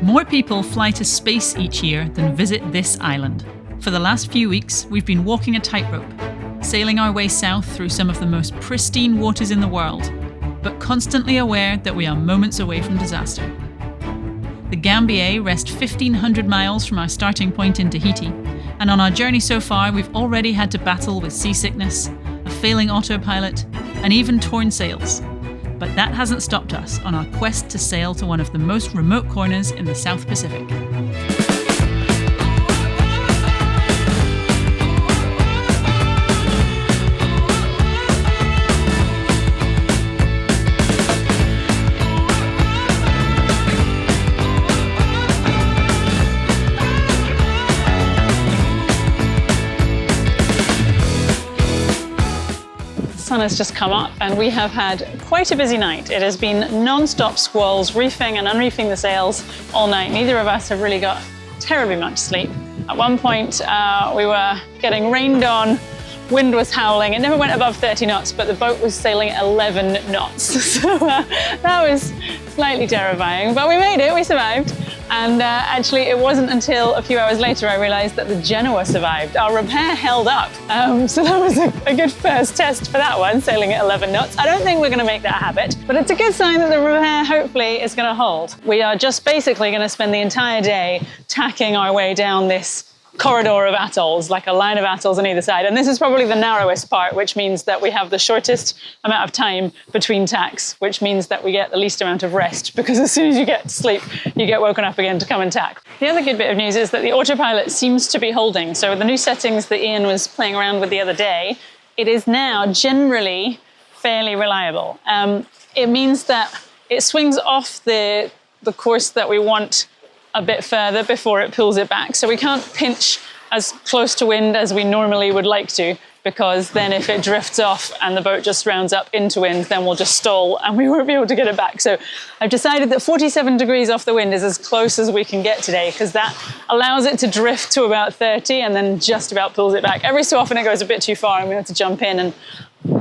More people fly to space each year than visit this island. For the last few weeks, we've been walking a tightrope, sailing our way south through some of the most pristine waters in the world, but constantly aware that we are moments away from disaster. The Gambiers rest 1,500 miles from our starting point in Tahiti, and on our journey so far, we've already had to battle with seasickness, a failing autopilot, and even torn sails. But that hasn't stopped us on our quest to sail to one of the most remote corners in the South Pacific. The sun has just come up and we have had quite a busy night. It has been non-stop squalls, reefing and unreefing the sails all night. Neither of us have really got terribly much sleep. At one point we were getting rained on, wind was howling. It never went above 30 knots, but the boat was sailing at 11 knots. So that was slightly terrifying, but we made it, we survived. And actually, it wasn't until a few hours later I realized that the Genoa survived. Our repair held up. So that was a good first test for that one, sailing at 11 knots. I don't think we're gonna make that a habit, but it's a good sign that the repair hopefully is gonna hold. We are just basically gonna spend the entire day tacking our way down this corridor of atolls, like a line of atolls on either side. And this is probably the narrowest part, which means that we have the shortest amount of time between tacks, which means that we get the least amount of rest, because as soon as you get to sleep, you get woken up again to come and tack. The other good bit of news is that the autopilot seems to be holding. So with the new settings that Ian was playing around with the other day, it is now generally fairly reliable. It means that it swings off the course that we want a bit further before it pulls it back. So we can't pinch as close to wind as we normally would like to, because then if it drifts off and the boat just rounds up into wind, then we'll just stall and we won't be able to get it back. So I've decided that 47 degrees off the wind is as close as we can get today, because that allows it to drift to about 30 and then just about pulls it back. Every so often it goes a bit too far and we have to jump in and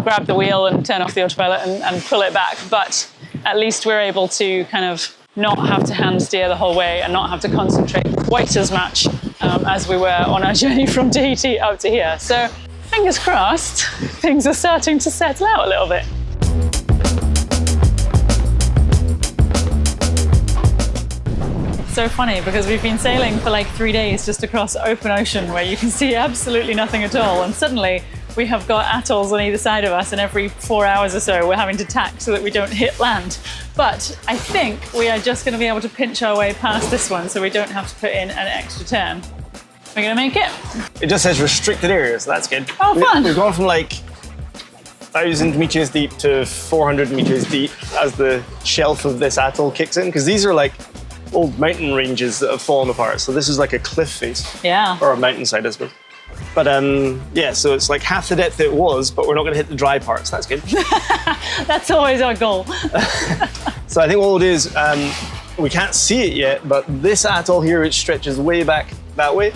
grab the wheel and turn off the autopilot and pull it back. But at least we're able to kind of not have to hand steer the whole way and not have to concentrate quite as much as we were on our journey from Tahiti up to here. So fingers crossed, things are starting to settle out a little bit. So funny, because we've been sailing for like 3 days just across open ocean where you can see absolutely nothing at all, and suddenly we have got atolls on either side of us, and every 4 hours or so we're having to tack so that we don't hit land. But I think we are just going to be able to pinch our way past this one so we don't have to put in an extra turn. We're going to make it. It just says restricted areas, so that's good. Oh, fun! We've gone from like 1,000 meters deep to 400 meters deep as the shelf of this atoll kicks in, because these are like old mountain ranges that have fallen apart. So this is like a cliff face. Yeah. Or a mountainside, I suppose. But yeah, so it's like half the depth it was, but we're not going to hit the dry parts. That's good. That's always our goal. So I think what we'll do is, we can't see it yet, but this atoll here, which stretches way back that way,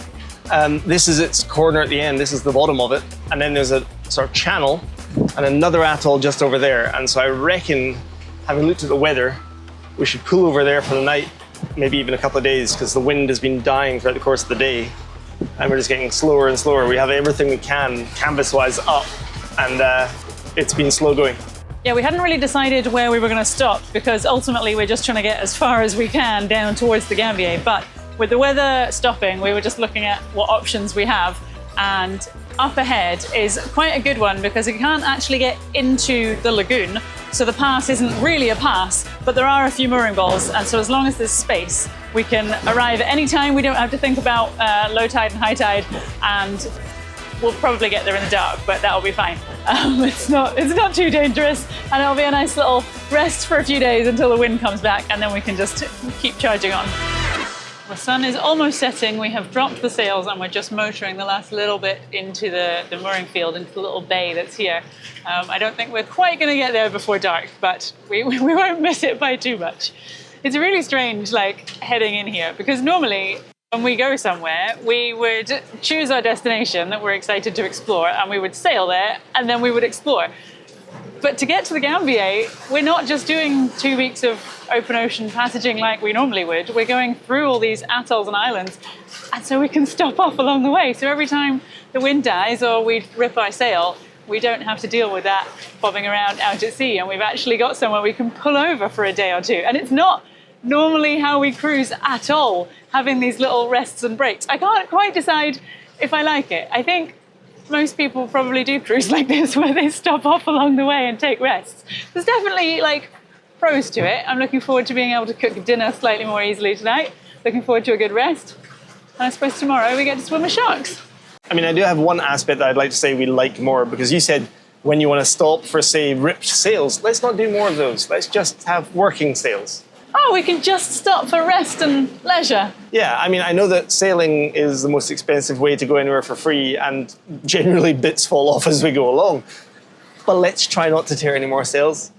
this is its corner at the end. This is the bottom of it. And then there's a sort of channel and another atoll just over there. And so I reckon, having looked at the weather, we should pull over there for the night, maybe even a couple of days, because the wind has been dying throughout the course of the day. And we're just getting slower and slower. We have everything we can canvas-wise up, and it's been slow going. Yeah, we hadn't really decided where we were going to stop, because ultimately we're just trying to get as far as we can down towards the Gambier. But with the weather stopping, we were just looking at what options we have, and up ahead is quite a good one because you can't actually get into the lagoon. So the pass isn't really a pass, but there are a few mooring balls. And so as long as there's space, we can arrive at any time. We don't have to think about low tide and high tide, and we'll probably get there in the dark, but that'll be fine. It's not too dangerous, and it'll be a nice little rest for a few days until the wind comes back, and then we can just keep charging on. The sun is almost setting. We have dropped the sails and we're just motoring the last little bit into the mooring field, into the little bay that's here. I don't think we're quite going to get there before dark, but we won't miss it by too much. It's really strange, like, heading in here, because normally when we go somewhere, we would choose our destination that we're excited to explore, and we would sail there, and then we would explore. But to get to the Gambier, we're not just doing 2 weeks of open ocean passaging like we normally would. We're going through all these atolls and islands, and so we can stop off along the way. So every time the wind dies or we rip our sail, we don't have to deal with that bobbing around out at sea, and we've actually got somewhere we can pull over for a day or two. And it's not normally how we cruise at all, having these little rests and breaks. I can't quite decide if I like it. I think most people probably do cruise like this, where they stop off along the way and take rests. There's definitely like pros to it. I'm looking forward to being able to cook dinner slightly more easily tonight. Looking forward to a good rest. And I suppose tomorrow we get to swim with sharks. I mean, I do have one aspect that I'd like to say we like more, because you said when you want to stop for, say, ripped sails, let's not do more of those. Let's just have working sails. Oh, we can just stop for rest and leisure. Yeah, I mean, I know that sailing is the most expensive way to go anywhere for free, and generally bits fall off as we go along. But let's try not to tear any more sails.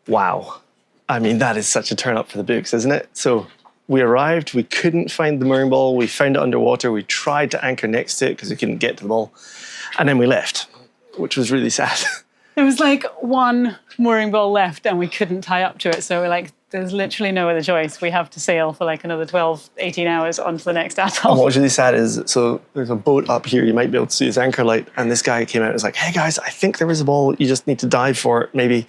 Wow. I mean, that is such a turn up for the books, isn't it? So we arrived, we couldn't find the mooring ball, we found it underwater, we tried to anchor next to it because we couldn't get to the ball, and then we left, which was really sad. There was like one mooring ball left and we couldn't tie up to it. So we're like, there's literally no other choice. We have to sail for like another 12, 18 hours onto the next atoll. And what was really sad is, so there's a boat up here, you might be able to see his anchor light, and this guy came out and was like, hey guys, I think there is a ball, you just need to dive for it, maybe.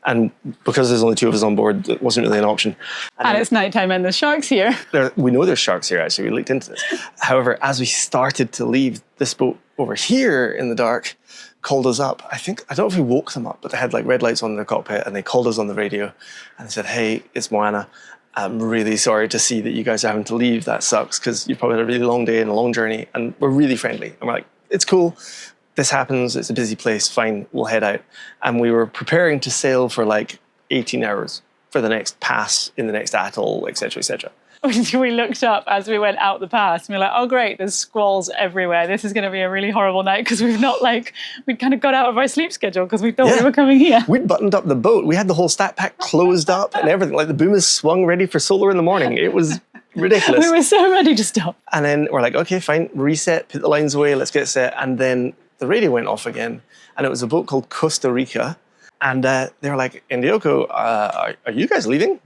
And because there's only 2 of us on board, it wasn't really an option. And it's nighttime and there's sharks here. We know there's sharks here, actually, we looked into this. However, as we started to leave, this boat over here in the dark called us up. I don't know if we woke them up, but they had like red lights on in their cockpit, and they called us on the radio and they said, hey, it's Moana. I'm really sorry to see that you guys are having to leave. That sucks, because you've probably had a really long day and a long journey, and we're really friendly. And we're like, it's cool. This happens. It's a busy place. Fine, we'll head out. And we were preparing to sail for like 18 hours for the next pass in the next atoll, etc., etc. We looked up as we went out the pass and we were like, oh great, there's squalls everywhere. This is going to be a really horrible night, because we'd kind of got out of our sleep schedule because we thought we were coming here. We'd buttoned up the boat. We had the whole stat pack closed up and everything. Like the boom is swung ready for solar in the morning. It was ridiculous. We were so ready to stop. And then we're like, okay, fine, reset, put the lines away, let's get set. And then the radio went off again. And it was a boat called Costa Rica. And they were like, Indioko, are you guys leaving?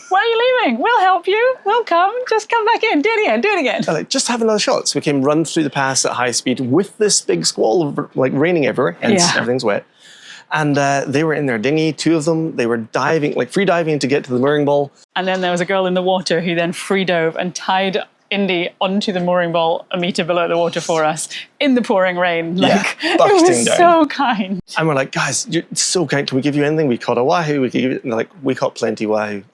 Why are you leaving? We'll help you. We'll come. Just come back in. Do it again. Do it again. They're like, just have another shot. So we came run through the pass at high speed with this big squall of like raining everywhere. Hence everything's wet. And they were in their dinghy, 2 of them. They were diving, like free diving to get to the mooring ball. And then there was a girl in the water who then free dove and tied Indy onto the mooring ball a metre below the water for us in the pouring rain. Like, it was down. so kind. And we're like, guys, you're so kind. Can we give you anything? We caught a wahoo. We could give you, and they're like, we caught plenty wahoo.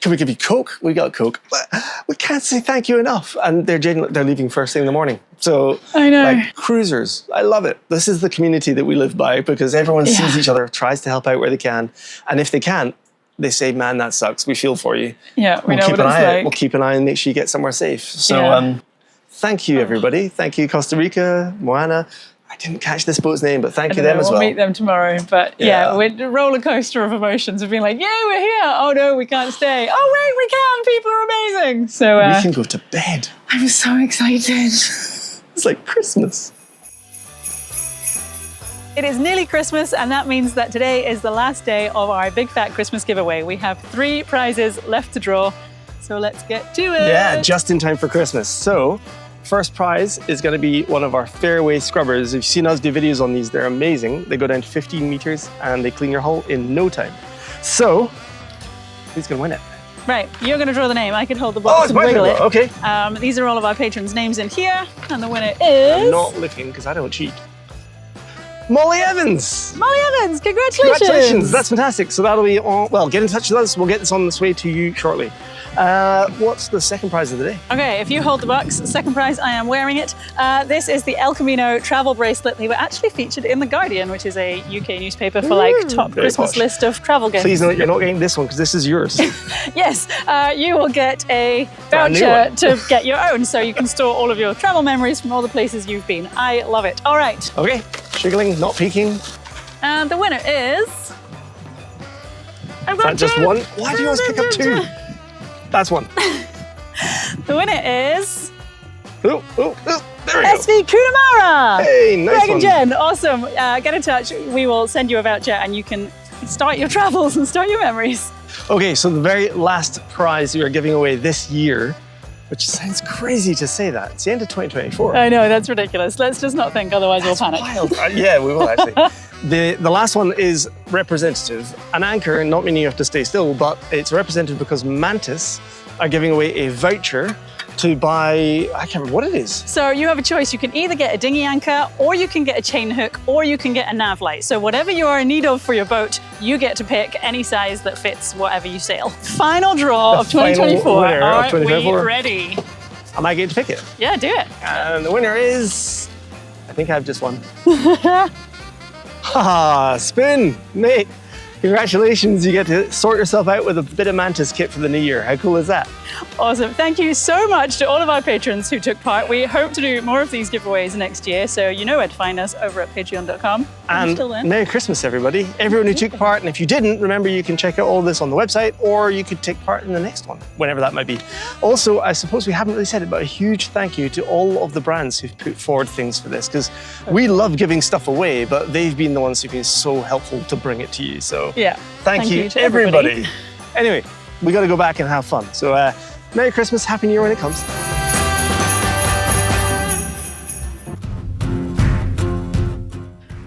Can we give you Coke? We got Coke. But we can't say thank you enough. And they're leaving first thing in the morning. So, I know. Like cruisers, I love it. This is the community that we live by, because everyone sees each other, tries to help out where they can. And if they can't, they say, man, that sucks. We feel for you. Yeah, we know what it's like. We'll keep an eye and make sure you get somewhere safe. So thank you, everybody. Thank you, Costa Rica, Moana. I didn't catch this boat's name, but thank you them as well. We'll meet them tomorrow. But we're a roller coaster of emotions of being like, yeah, we're here. Oh no, we can't stay. Oh wait, we can. People are amazing. So we can go to bed. I was so excited. It's like Christmas. It is nearly Christmas, and that means that today is the last day of our Big Fat Christmas giveaway. We have 3 prizes left to draw, so let's get to it. Yeah, just in time for Christmas. So, first prize is going to be one of our fairway scrubbers. If you've seen us do videos on these, they're amazing. They go down 15 meters and they clean your hull in no time. So, who's going to win it? Right, you're going to draw the name. I can hold the box and wiggle it. Okay. These are all of our patrons' names in here, and the winner is... I'm not looking because I don't cheat. Molly Evans! Molly Evans, congratulations! Congratulations, that's fantastic. So that'll be on, well, get in touch with us. We'll get this on this way to you shortly. What's the second prize of the day? Okay, if you hold the box, second prize, I am wearing it. This is the El Camino travel bracelet. They were actually featured in The Guardian, which is a UK newspaper for like top Christmas list of travel gifts. Please note you're not getting this one because this is yours. Yes, you will get a voucher to get your own, so you can store all of your travel memories from all the places you've been. I love it. All right. Okay, shiggling, not peeking. And the winner is... I've got just one? Why do you always pick up 2? That's one. The winner is... There we go. SV Coonamarra. Hey, nice Greg one. and Jen, awesome. Get in touch. We will send you a voucher and you can start your travels and start your memories. Okay, so the very last prize we are giving away this year, which sounds crazy to say that. It's the end of 2024. I know, that's ridiculous. Let's just not think, otherwise we'll panic. Wild. Yeah, we will actually. The last one is representative. An anchor, not meaning you have to stay still, but it's representative because Mantis are giving away a voucher to buy, I can't remember what it is. So you have a choice. You can either get a dinghy anchor, or you can get a chain hook, or you can get a nav light. So whatever you are in need of for your boat, you get to pick any size that fits whatever you sail. Final draw of 2024. Are we ready? Am I getting to pick it? Yeah, do it. And the winner is, I think I've just won. Ha, spin, mate. Congratulations, you get to sort yourself out with a bit of Mantis kit for the new year. How cool is that? Awesome. Thank you so much to all of our patrons who took part. We hope to do more of these giveaways next year, so you know where to find us over at patreon.com. And until then, Merry Christmas, everybody. Everyone who took part, and if you didn't, remember you can check out all this on the website, or you could take part in the next one, whenever that might be. Also, I suppose we haven't really said it, but a huge thank you to all of the brands who've put forward things for this, because we love giving stuff away, but they've been the ones who've been so helpful to bring it to you. So yeah. Thank you to everybody. Anyway, we got to go back and have fun. So Merry Christmas, Happy New Year when it comes.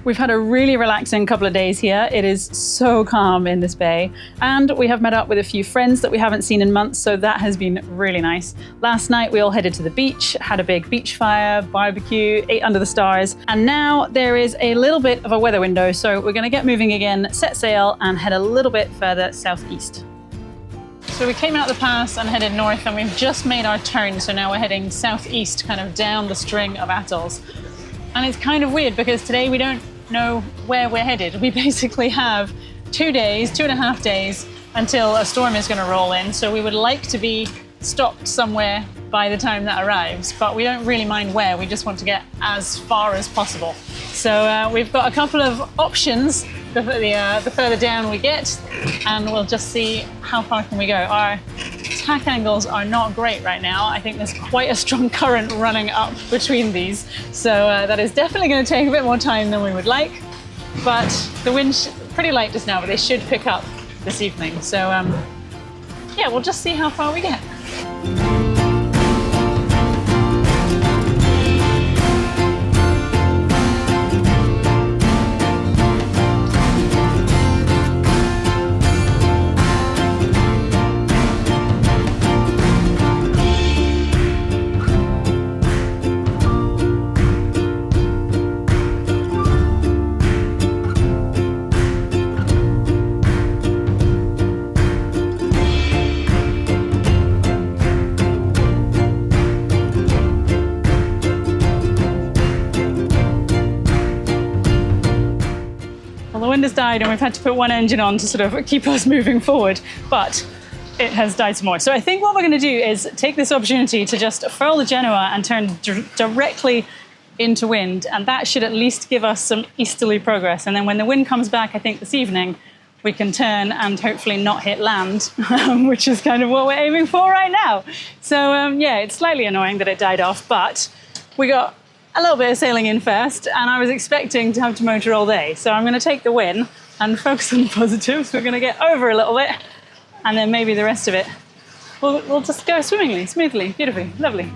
We've had a really relaxing couple of days here. It is so calm in this bay. And we have met up with a few friends that we haven't seen in months, so that has been really nice. Last night we all headed to the beach, had a big beach fire, barbecue, ate under the stars. And now there is a little bit of a weather window, so we're gonna get moving again, set sail and head a little bit further southeast. So we came out the pass and headed north, and we've just made our turn. So now we're heading southeast, kind of down the string of atolls. And it's kind of weird because today we don't know where we're headed. We basically have 2 days, 2.5 days until a storm is going to roll in. So we would like to be stopped somewhere by the time that arrives, but we don't really mind where. We just want to get as far as possible. So we've got a couple of options the further down we get, and we'll just see how far can we go. Our tack angles are not great right now. I think there's quite a strong current running up between these. So that is definitely going to take a bit more time than we would like. But the wind's pretty light just now, but they should pick up this evening. So yeah, we'll just see how far we get. Has died and we've had to put one engine on to sort of keep us moving forward, but it has died some more. So I think what we're going to do is take this opportunity to just furl the Genoa and turn directly into wind, and that should at least give us some easterly progress. And then when the wind comes back, I think this evening, we can turn and hopefully not hit land, which is kind of what we're aiming for right now. So yeah, it's slightly annoying that it died off, but we got a little bit of sailing in first, and I was expecting to have to motor all day. So I'm going to take the win and focus on the positives. We're going to get over a little bit, and then maybe the rest of it we'll just go swimmingly, smoothly, beautifully, lovely.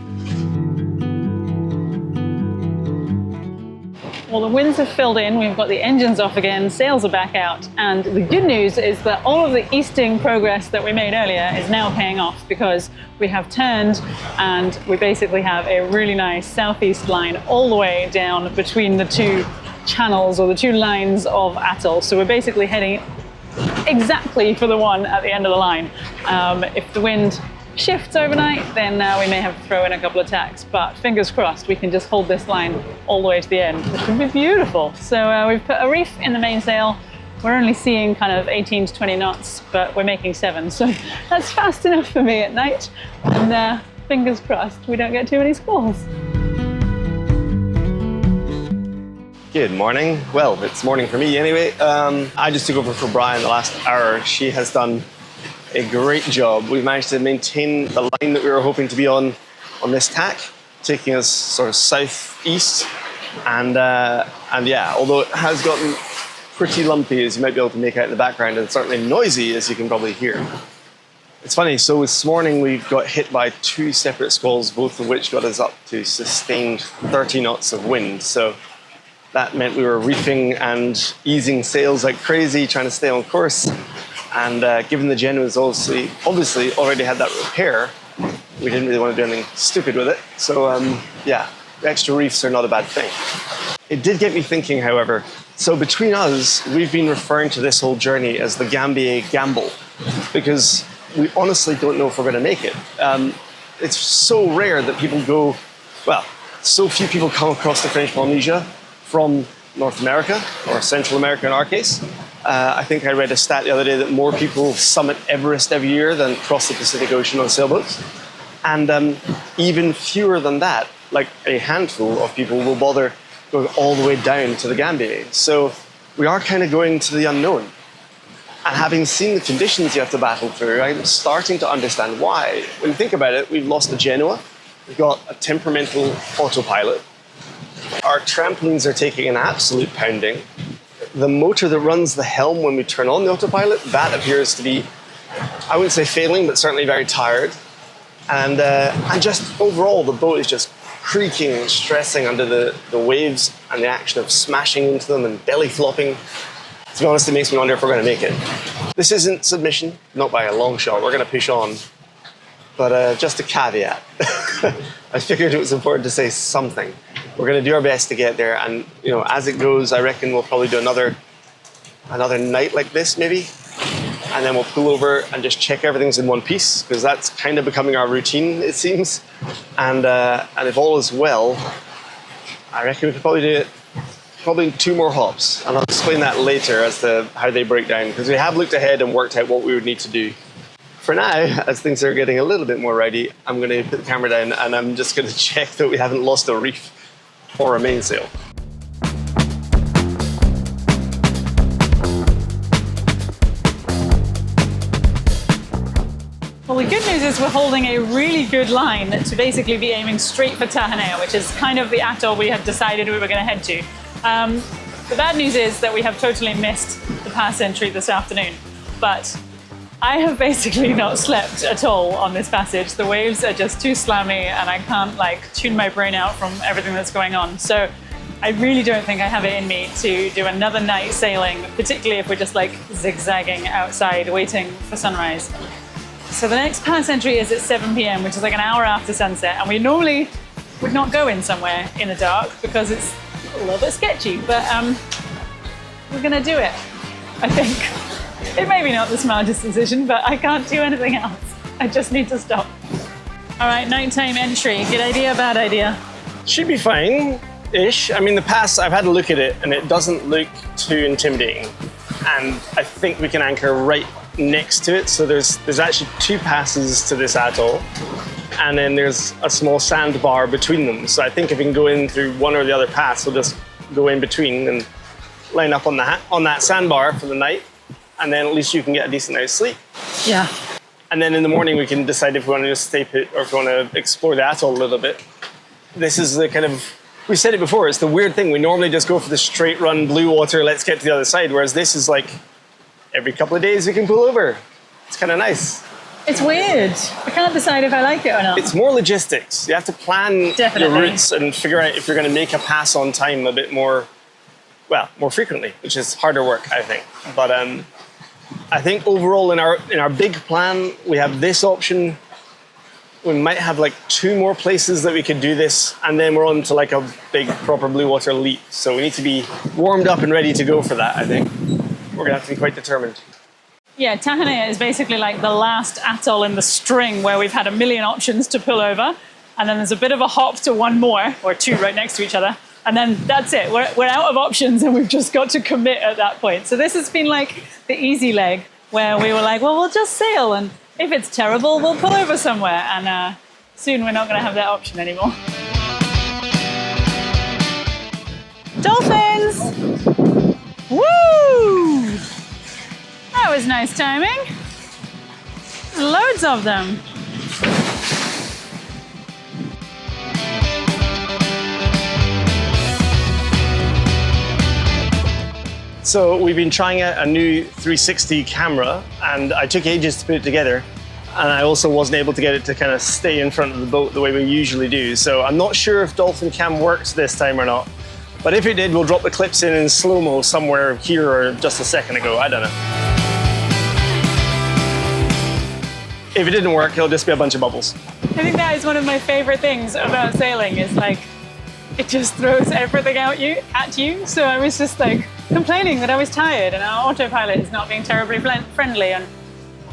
Well, the winds have filled in, we've got the engines off again, sails are back out, and the good news is that all of the easting progress that we made earlier is now paying off, because we have turned and we basically have a really nice southeast line all the way down between the two channels or the two lines of atoll. So we're basically heading exactly for the one at the end of the line. If the wind shifts overnight, then we may have to throw in a couple of tacks, but fingers crossed we can just hold this line all the way to the end, which would be beautiful. So we've put a reef in the mainsail. We're only seeing kind of 18 to 20 knots, but we're making 7, so that's fast enough for me at night, and fingers crossed we don't get too many squalls. Good morning. Well, it's morning for me anyway. I just took over for Brian the last hour. She has done a great job. We've managed to maintain the line that we were hoping to be on this tack. taking us sort of southeast. And yeah, although it has gotten pretty lumpy, as you might be able to make out in the background, and certainly noisy, as you can probably hear. It's funny, so this morning we got hit by 2 separate squalls, both of which got us up to sustained 30 knots of wind. So that meant we were reefing and easing sails like crazy, trying to stay on course. And given the Genoa's obviously already had that repair, we didn't really want to do anything stupid with it. So yeah, extra reefs are not a bad thing. It did get me thinking, however. So between us, we've been referring to this whole journey as the Gambiers Gamble, because we honestly don't know if we're going to make it. It's so rare that people go, well, so few people come across the French Polynesia from North America, or Central America in our case. I think I read a stat the other day that more people summit Everest every year than cross the Pacific Ocean on sailboats. And even fewer than that, like a handful of people will bother going all the way down to the Gambiers. So we are kind of going to the unknown. And having seen the conditions you have to battle through, I'm starting to understand why. When you think about it, we've lost the Genoa, we've got a temperamental autopilot, our trampolines are taking an absolute pounding. The motor that runs the helm when we turn on the autopilot, that appears to be, I wouldn't say failing, but certainly very tired. And just overall, the boat is just creaking and stressing under the waves and the action of smashing into them and belly flopping. To be honest, it makes me wonder if we're going to make it. This isn't submission, not by a long shot. We're going to push on. But just a caveat. I figured it was important to say something. We're going to do our best to get there. And you know, as it goes, I reckon we'll probably do another night like this, maybe. And then we'll pull over and just check everything's in one piece, because that's kind of becoming our routine, it seems. And if all is well, I reckon we could probably do it probably 2 more hops, and I'll explain that later as to how they break down, because we have looked ahead and worked out what we would need to do. For now, as things are getting a little bit more rowdy, I'm going to put the camera down and I'm just going to check that we haven't lost a reef or a mainsail. Well, the good news is we're holding a really good line to basically be aiming straight for Tahiti, which is kind of the atoll we had decided we were going to head to. The bad news is that we have totally missed the pass entry this afternoon, but I have basically not slept at all on this passage. The waves are just too slammy and I can't tune my brain out from everything that's going on. So I really don't think I have it in me to do another night sailing, particularly if we're just zigzagging outside waiting for sunrise. So the next pass entry is at 7 p.m, which is an hour after sunset, and we normally would not go in somewhere in the dark because it's a little bit sketchy, but we're gonna do it, I think. It may be not the smartest decision, but I can't do anything else. I just need to stop. All right, nighttime entry. Good idea, bad idea? Should be fine-ish. I mean, the pass, I've had a look at it and it doesn't look too intimidating. And I think we can anchor right next to it. So there's actually 2 passes to this atoll, and then there's a small sandbar between them. So I think if we can go in through one or the other pass, we'll just go in between and line up on that sandbar for the night, and then at least you can get a decent night's sleep. Yeah. And then in the morning we can decide if we want to just stay put or if we want to explore the atoll a little bit. This is the kind of, we said it before, it's the weird thing. We normally just go for the straight run, blue water, let's get to the other side, whereas this is every couple of days we can pull over. It's kind of nice. It's weird. I can't decide if I like it or not. It's more logistics. You have to plan Definitely. your routes and figure out if you're going to make a pass on time a bit more frequently, which is harder work, I think. But I think overall in our big plan, we have this option. We might have 2 more places that we could do this, and then we're on to a big proper blue water leap. So we need to be warmed up and ready to go for that, I think. We're going to have to be quite determined. Yeah, Tahiti is basically the last atoll in the string where we've had a million options to pull over, and then there's a bit of a hop to 1 more, or 2 right next to each other, and then that's it. We're out of options and we've just got to commit at that point. So this has been the easy leg where we were well, we'll just sail, and if it's terrible, we'll pull over somewhere, and soon we're not going to have that option anymore. Dolphins! Woo! That was nice timing. Loads of them. So we've been trying out a new 360 camera, and I took ages to put it together. And I also wasn't able to get it to kind of stay in front of the boat the way we usually do. So I'm not sure if Dolphin Cam works this time or not. But if it did, we'll drop the clips in slow-mo somewhere here or just a second ago. I don't know. If it didn't work, it'll just be a bunch of bubbles. I think that is one of my favorite things about sailing, is like, it just throws everything at you. So I was just like complaining that I was tired and our autopilot is not being terribly friendly, and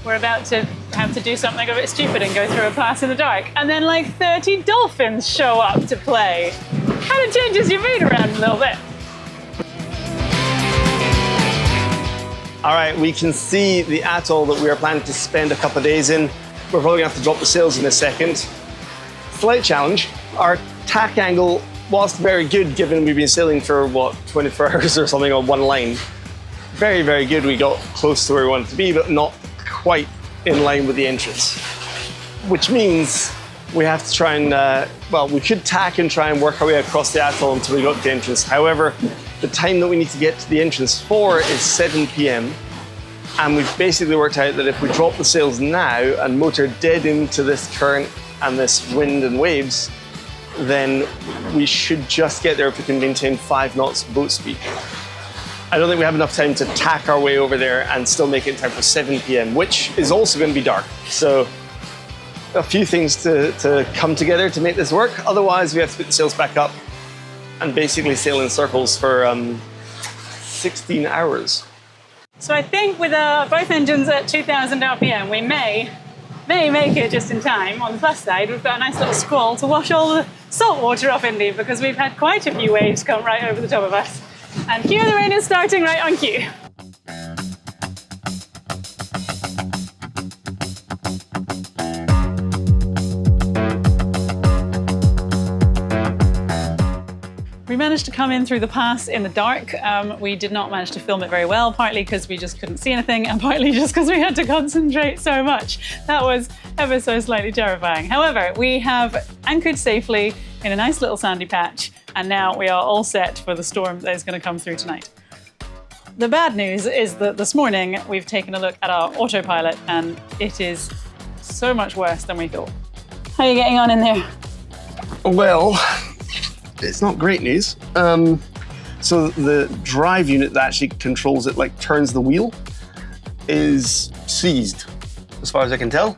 we're about to have to do something a bit stupid and go through a pass in the dark. And then like 30 dolphins show up to play. Kind of changes your mood around a little bit. All right, we can see the atoll that we are planning to spend a couple of days in. We're probably gonna have to drop the sails in a second. Slight challenge. Our tack angle, whilst very good, given we've been sailing for, what, 24 hours or something on one line. Very, very good. We got close to where we wanted to be, but not quite in line with the entrance. Which means we have to try and, well, we could tack and try and work our way across the atoll until we got to the entrance. However, the time that we need to get to the entrance for is 7 p.m. And we've basically worked out that if we drop the sails now and motor dead into this current and this wind and waves, then we should just get there if we can maintain 5 knots boat speed. I don't think we have enough time to tack our way over there and still make it in time for 7 p.m, which is also going to be dark. So a few things to come together to make this work. Otherwise, we have to put the sails back up and basically sail in circles for 16 hours. So I think with both engines at 2000 RPM, we may make it just in time. On the plus side, we've got a nice little squall to wash all the salt water off Indy, because we've had quite a few waves come right over the top of us. And here the rain is starting right on cue. We managed to come in through the pass in the dark. We did not manage to film it very well, partly because we just couldn't see anything and partly just because we had to concentrate so much. That was ever so slightly terrifying. However, we have anchored safely in a nice little sandy patch, and now we are all set for the storm that is going to come through tonight. The bad news is that this morning we've taken a look at our autopilot and it is so much worse than we thought. How are you getting on in there? Well, it's not great news. So the drive unit that actually controls it, like turns the wheel, is seized, as far as I can tell.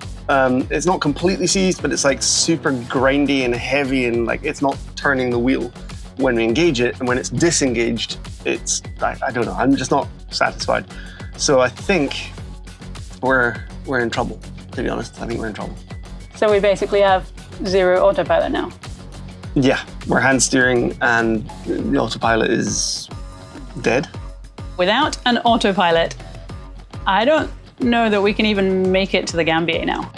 It's not completely seized, but it's like super grindy and heavy, and like it's not turning the wheel when we engage it. And when it's disengaged, it's, I don't know, I'm just not satisfied. So I think we're in trouble, to be honest. I think we're in trouble. So we basically have 0 autopilot now. Yeah, we're hand steering and the autopilot is dead. Without an autopilot, I don't know that we can even make it to the Gambier now.